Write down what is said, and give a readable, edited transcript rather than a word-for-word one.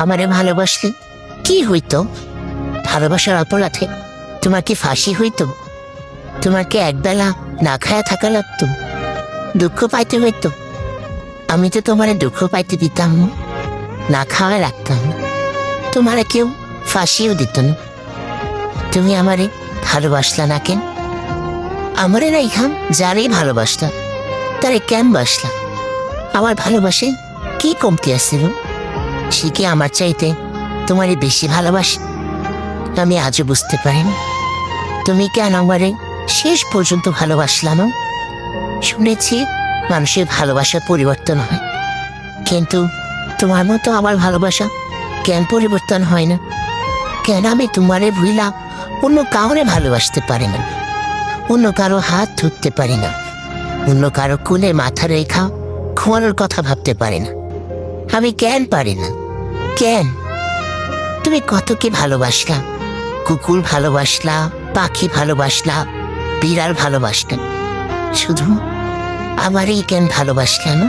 আমারে ভালোবাসলে কি হইতো? ভালোবাসার অপরাধে তোমার কি ফাঁসি হইতো? তোমার কি একবেলা না খায়া থাকা লাগতো? দুঃখ পাইতে হইতো? আমি তো তোমারে দুঃখ পাইতে দিতাম না, না খাওয়া রাখতাম না, তোমারে কেউ ফাঁসিও দিত না। তুমি আমারে ভালোবাসলা না কেন? আমারে না ইহাম যারেই ভালোবাসলা তারে কেন বাসলা? আমার ভালোবাসে কি কমতি আসছিল? সে কি আমার চাইতে তোমারে বেশি ভালোবাসে? আমি আজও বুঝতে পারিনি তুমি কেন আমারে শেষ পর্যন্ত ভালোবাসলা না। শুনেছি মানুষের ভালোবাসা পরিবর্তন হয়, কিন্তু তোমার মতো আমার ভালোবাসা কেন পরিবর্তন হয় না? কেন আমি তোমারে ভুইলা অন্য কাউরে ভালোবাসতে পারি না? অন্য কারো হাত ধরতে পারি না, অন্য কারো কোলে মাথা রেখা ঘুমানোর কথা ভাবতে পারি না? আমি কেন পারি না? কেন? তুমি কত কি ভালোবাসলা, কুকুর ভালোবাসলা, পাখি ভালোবাসলা, বিড়াল ভালোবাসলা, শুধু আমারই কেন ভালোবাসলা না?